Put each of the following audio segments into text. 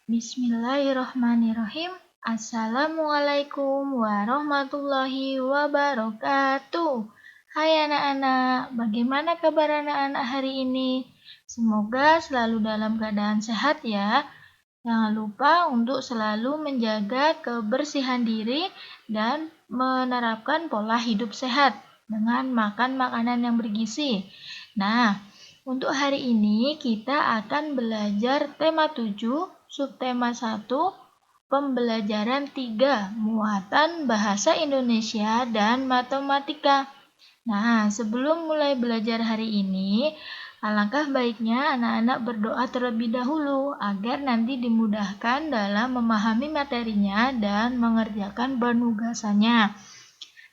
Bismillahirrahmanirrahim. Assalamualaikum warahmatullahi wabarakatuh. Hai anak-anak, bagaimana kabar anak-anak hari ini? Semoga selalu dalam keadaan sehat ya. Jangan lupa untuk selalu menjaga kebersihan diri dan menerapkan pola hidup sehat dengan makan makanan yang bergizi. Nah, untuk hari ini kita akan belajar tema 7, subtema 1, pembelajaran 3, muatan bahasa Indonesia dan matematika. Nah, sebelum mulai belajar hari ini, alangkah baiknya anak-anak berdoa terlebih dahulu agar nanti dimudahkan dalam memahami materinya dan mengerjakan penugasannya.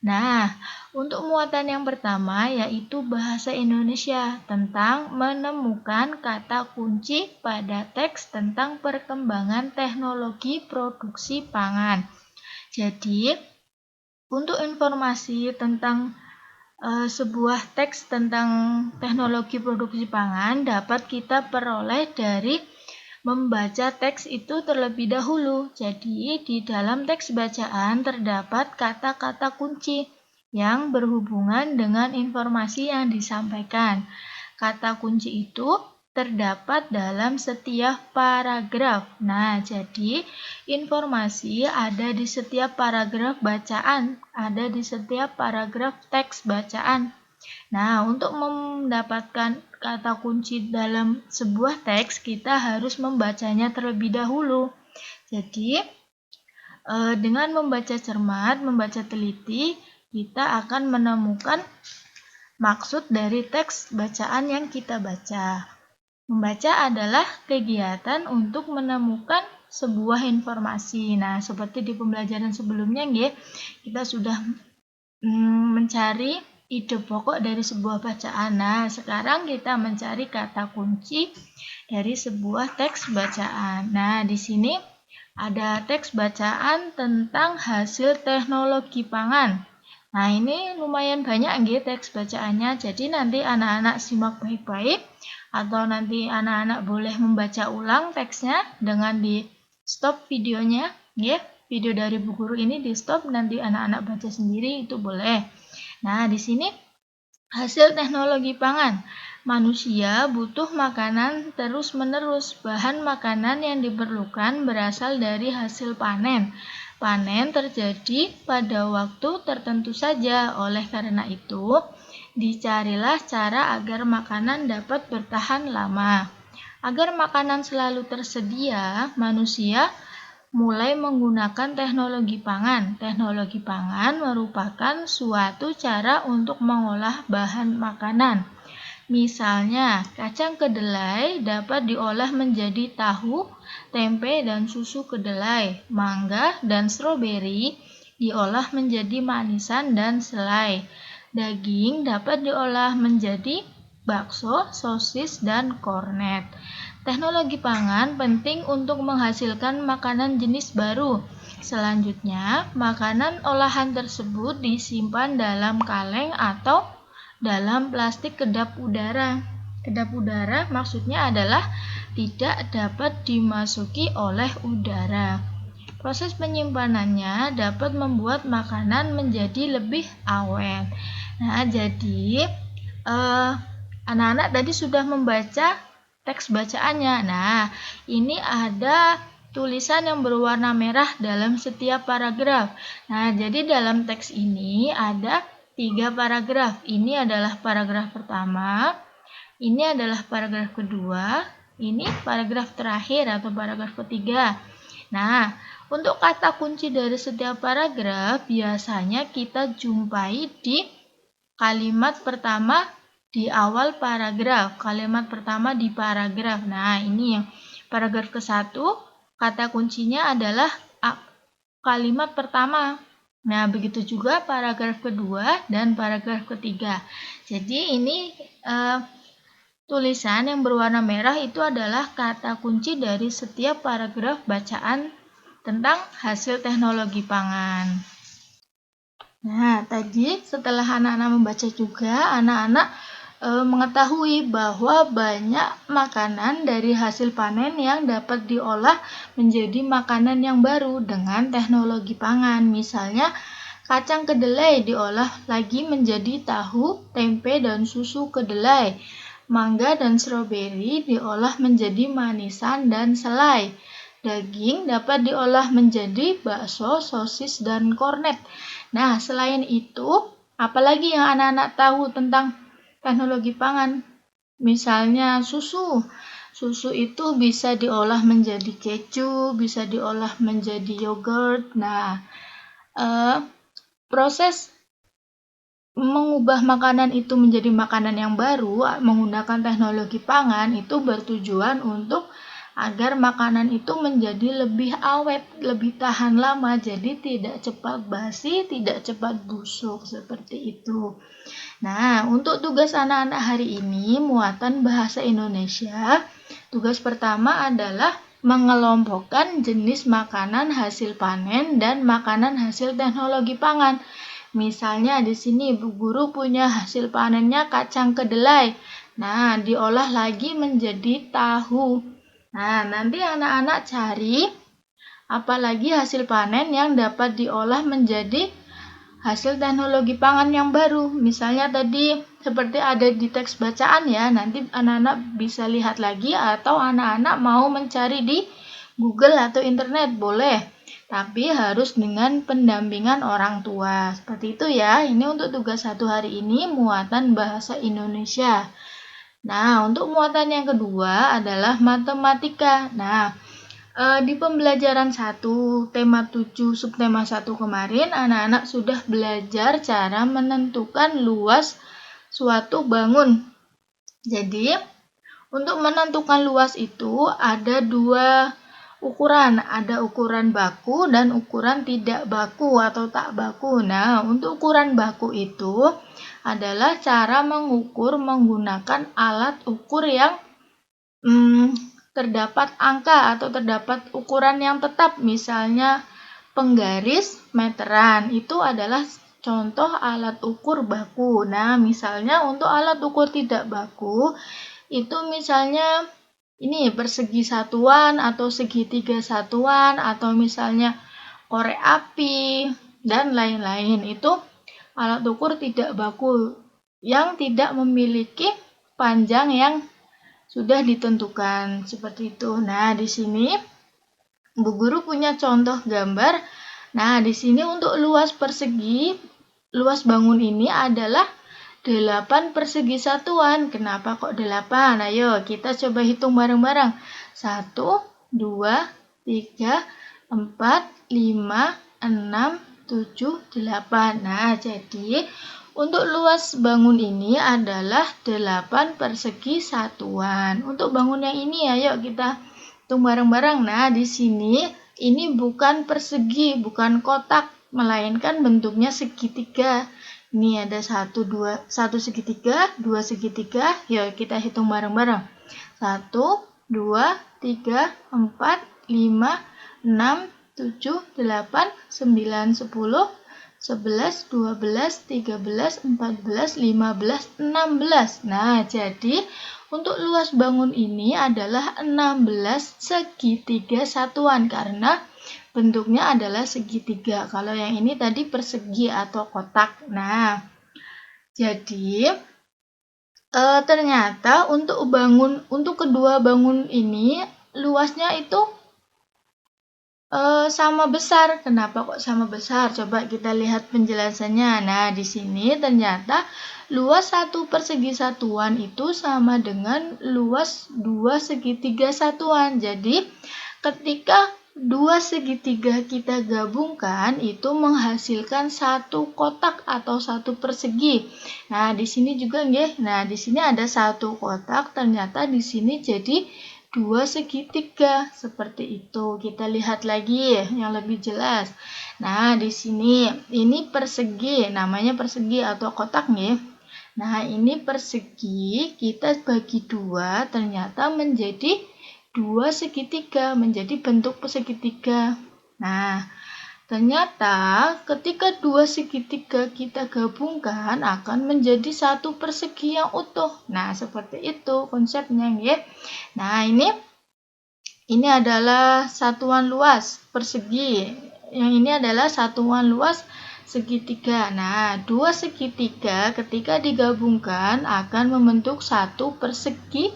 Nah, untuk muatan yang pertama yaitu bahasa Indonesia tentang menemukan kata kunci pada teks tentang perkembangan teknologi produksi pangan. Jadi, untuk informasi tentang sebuah teks tentang teknologi produksi pangan dapat kita peroleh dari membaca teks itu terlebih dahulu. Jadi, di dalam teks bacaan terdapat kata-kata kunci yang berhubungan dengan informasi yang disampaikan. Kata kunci itu terdapat dalam setiap paragraf. Nah, jadi informasi ada di setiap paragraf bacaan, ada di setiap paragraf teks bacaan. Nah, untuk mendapatkan kata kunci dalam sebuah teks, kita harus membacanya terlebih dahulu. Jadi, dengan membaca cermat, membaca teliti, kita akan menemukan maksud dari teks bacaan yang kita baca. Membaca adalah kegiatan untuk menemukan sebuah informasi. Nah, seperti di pembelajaran sebelumnya, kita sudah mencari ide pokok dari sebuah bacaan. Nah, sekarang kita mencari kata kunci dari sebuah teks bacaan. Nah, di sini ada teks bacaan tentang hasil teknologi pangan. Nah, ini lumayan banyak teks bacaannya. Jadi nanti anak-anak simak baik-baik atau nanti anak-anak boleh membaca ulang teksnya dengan di stop videonya, Video dari Bu Guru ini di stop, nanti anak-anak baca sendiri itu boleh. Nah, di sini hasil teknologi pangan. Manusia butuh makanan terus-menerus. Bahan makanan yang diperlukan berasal dari hasil panen. Panen terjadi pada waktu tertentu saja. Oleh karena itu, dicarilah cara agar makanan dapat bertahan lama. Agar makanan selalu tersedia, manusia mulai menggunakan teknologi pangan. Teknologi pangan merupakan suatu cara untuk mengolah bahan makanan. Misalnya, kacang kedelai dapat diolah menjadi tahu, tempe, dan susu kedelai. Mangga dan stroberi diolah menjadi manisan dan selai. Daging dapat diolah menjadi bakso, sosis, dan kornet. Teknologi pangan penting untuk menghasilkan makanan jenis baru. Selanjutnya, makanan olahan tersebut disimpan dalam kaleng atau dalam plastik kedap udara. Kedap udara maksudnya adalah tidak dapat dimasuki oleh udara. Proses penyimpanannya dapat membuat makanan menjadi lebih awet. Nah, jadi anak-anak tadi sudah membaca teks bacaannya. Nah, ini ada tulisan yang berwarna merah dalam setiap paragraf. Nah, jadi dalam teks ini ada 3 paragraf. Ini adalah paragraf pertama, ini adalah paragraf kedua, ini paragraf terakhir atau paragraf ketiga. Nah, untuk kata kunci dari setiap paragraf biasanya kita jumpai di kalimat pertama di awal paragraf, kalimat pertama di paragraf. Nah, ini yang paragraf ke-1, kata kuncinya adalah kalimat pertama. Nah, begitu juga paragraf kedua dan paragraf ketiga. Jadi ini tulisan yang berwarna merah itu adalah kata kunci dari setiap paragraf bacaan tentang hasil teknologi pangan. Nah, tadi setelah anak-anak membaca juga, anak-anak mengetahui bahwa banyak makanan dari hasil panen yang dapat diolah menjadi makanan yang baru dengan teknologi pangan. Misalnya, kacang kedelai diolah lagi menjadi tahu, tempe, dan susu kedelai. Mangga dan stroberi diolah menjadi manisan dan selai. Daging dapat diolah menjadi bakso, sosis, dan kornet. Nah, selain itu, apalagi yang anak-anak tahu tentang teknologi pangan? Misalnya susu. Susu itu bisa diolah menjadi keju, bisa diolah menjadi yogurt. Nah, proses mengubah makanan itu menjadi makanan yang baru menggunakan teknologi pangan itu bertujuan untuk agar makanan itu menjadi lebih awet, lebih tahan lama, jadi tidak cepat basi, tidak cepat busuk, seperti itu. Nah, untuk tugas anak-anak hari ini, muatan bahasa Indonesia, tugas pertama adalah mengelompokkan jenis makanan hasil panen dan makanan hasil teknologi pangan. Misalnya di sini Bu Guru punya hasil panennya kacang kedelai. Nah, diolah lagi menjadi tahu. Nah, nanti anak-anak cari apalagi hasil panen yang dapat diolah menjadi hasil teknologi pangan yang baru. Misalnya tadi seperti ada di teks bacaan ya, nanti anak-anak bisa lihat lagi atau anak-anak mau mencari di Google atau internet, boleh. Tapi harus dengan pendampingan orang tua. Seperti itu ya, ini untuk tugas 1 hari ini muatan bahasa Indonesia. Nah, untuk muatan yang kedua adalah matematika. Nah, di pembelajaran 1, tema 7, subtema 1 kemarin, anak-anak sudah belajar cara menentukan luas suatu bangun. Jadi, untuk menentukan luas itu ada 2 ukuran. Ada ukuran baku dan ukuran tidak baku atau tak baku. Nah, untuk ukuran baku itu adalah cara mengukur menggunakan alat ukur yang terdapat angka atau terdapat ukuran yang tetap, misalnya penggaris meteran, itu adalah contoh alat ukur baku. Nah, misalnya untuk alat ukur tidak baku, itu misalnya ini persegi satuan atau segitiga satuan atau misalnya korek api dan lain-lain. Itu alat ukur tidak baku yang tidak memiliki panjang yang sudah ditentukan seperti itu. Nah, di sini Bu Guru punya contoh gambar. Nah, di sini untuk luas persegi, luas bangun ini adalah 8 persegi satuan. Kenapa kok 8? Ayo kita coba hitung bareng-bareng. 1, 2, 3, 4, 5, 6, 7, 8. Nah, jadi untuk luas bangun ini adalah 8 persegi satuan. Untuk bangun yang ini ayo kita hitung bareng-bareng. Nah, di sini ini bukan persegi, bukan kotak, melainkan bentuknya segitiga. Ini ada 1 segitiga, 2 segitiga. Yuk kita hitung bareng-bareng. 1, 2, 3, 4, 5, 6, 7, 8, 9, 10, 11, 12, 13, 14, 15, 16. Nah, jadi untuk luas bangun ini adalah 16 segitiga satuan karena bentuknya adalah segitiga. Kalau yang ini tadi persegi atau kotak. Nah, jadi ternyata untuk kedua bangun ini luasnya itu sama besar. Kenapa kok sama besar? Coba kita lihat penjelasannya. Nah, di sini ternyata luas 1 persegi satuan itu sama dengan luas 2 segitiga satuan. Jadi, ketika 2 segitiga kita gabungkan, itu menghasilkan 1 kotak atau 1 persegi. Nah, di sini juga nggih. Nah, di sini ada 1 kotak, ternyata di sini jadi 2 segitiga seperti itu. Kita lihat lagi yang lebih jelas. Nah, di sini ini persegi, namanya persegi atau kotak nih. Nah, ini persegi kita bagi 2 ternyata menjadi 2 segitiga, menjadi bentuk segitiga. Nah, Ternyata ketika dua segitiga kita gabungkan akan menjadi satu persegi yang utuh. Nah, seperti itu konsepnya ya. Nah, ini adalah satuan luas persegi. Yang ini adalah satuan luas segitiga. Nah, dua segitiga ketika digabungkan akan membentuk satu persegi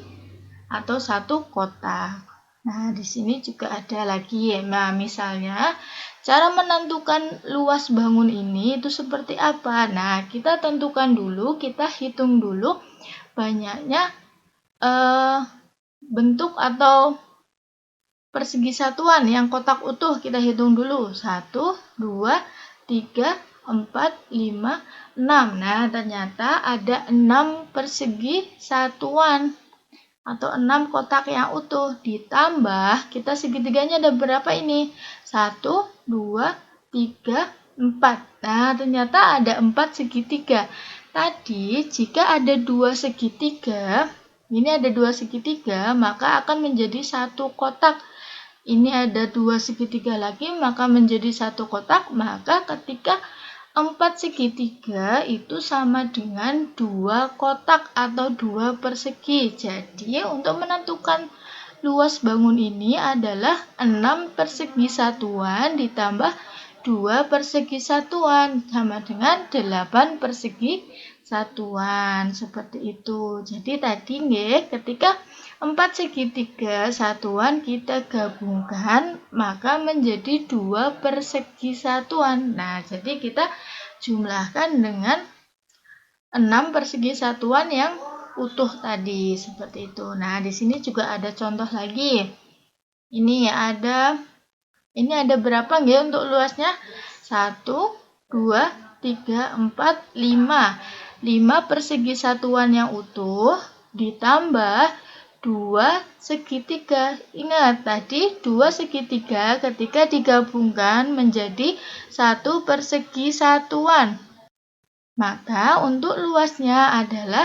atau satu kotak. Nah, di sini juga ada lagi ya. Nah, misalnya cara menentukan luas bangun ini itu seperti apa? Nah, kita tentukan dulu, kita hitung dulu banyaknya bentuk atau persegi satuan yang kotak utuh. Kita hitung dulu. 1, 2, 3, 4, 5, 6. Nah, ternyata ada 6 persegi satuan atau 6 kotak yang utuh, ditambah kita segitiganya ada berapa ini? 1, 2, 3, 4. Nah, ternyata ada 4 segitiga. Tadi jika ada 2 segitiga, ini ada 2 segitiga, maka akan menjadi satu kotak. Ini ada 2 segitiga lagi, maka menjadi satu kotak. Maka ketika 4 segitiga itu sama dengan 2 kotak atau 2 persegi. Jadi untuk menentukan luas bangun ini adalah 6 persegi satuan ditambah 2 persegi satuan sama dengan 8 persegi satuan. Seperti itu. Jadi tadi ketika 4 segitiga satuan kita gabungkan maka menjadi 2 persegi satuan. Nah, jadi kita jumlahkan dengan 6 persegi satuan yang utuh tadi, seperti itu. Nah, di sini juga ada contoh lagi. Ini ada berapa nggih untuk luasnya? 1, 2, 3, 4, 5. 5 persegi satuan yang utuh ditambah 2 segitiga. Ingat tadi 2 segitiga ketika digabungkan menjadi 1 persegi satuan. Maka untuk luasnya adalah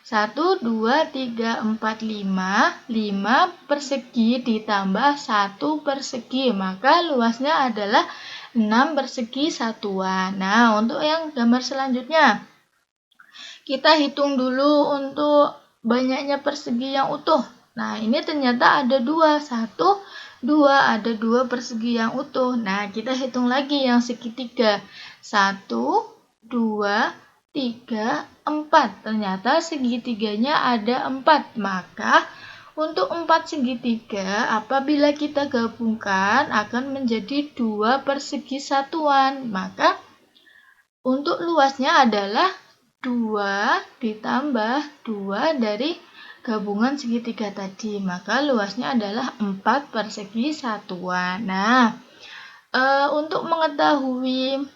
1, 2, 3, 4, 5. 5 persegi ditambah 1 persegi. Maka luasnya adalah 6 persegi satuan. Nah, untuk yang gambar selanjutnya, kita hitung dulu untuk banyaknya persegi yang utuh. Nah, ini ternyata ada 2. 1, 2. Ada 2 persegi yang utuh. Nah, kita hitung lagi yang segitiga. 1, 2, 3, 4. Ternyata segitiganya ada 4. Maka untuk 4 segitiga apabila kita gabungkan akan menjadi 2 persegi satuan. Maka untuk luasnya adalah 2 ditambah 2 dari gabungan segitiga tadi. Maka luasnya adalah 4 persegi satuan. Nah, untuk mengetahui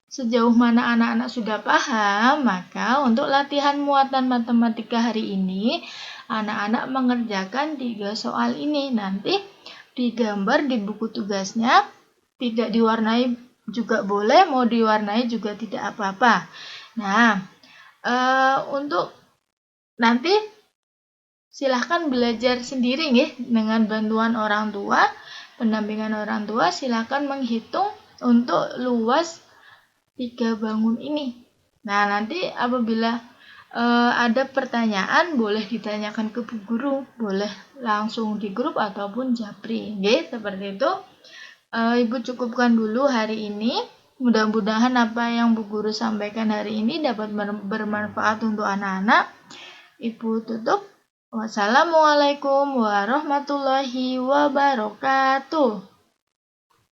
sejauh mana anak-anak sudah paham, maka untuk latihan muatan matematika hari ini, anak-anak mengerjakan 3 soal ini. Nanti digambar di buku tugasnya, tidak diwarnai juga boleh, mau diwarnai juga tidak apa-apa. Nah, untuk nanti silahkan belajar sendiri dengan bantuan orang tua, pendampingan orang tua, silahkan menghitung untuk luas 3 bangun ini. Nah, nanti apabila ada pertanyaan boleh ditanyakan ke Bu Guru, boleh langsung di grup ataupun japri. Seperti itu. Ibu cukupkan dulu hari ini. Mudah-mudahan apa yang Bu Guru sampaikan hari ini dapat bermanfaat untuk anak-anak. Ibu tutup. Wassalamualaikum warahmatullahi wabarakatuh.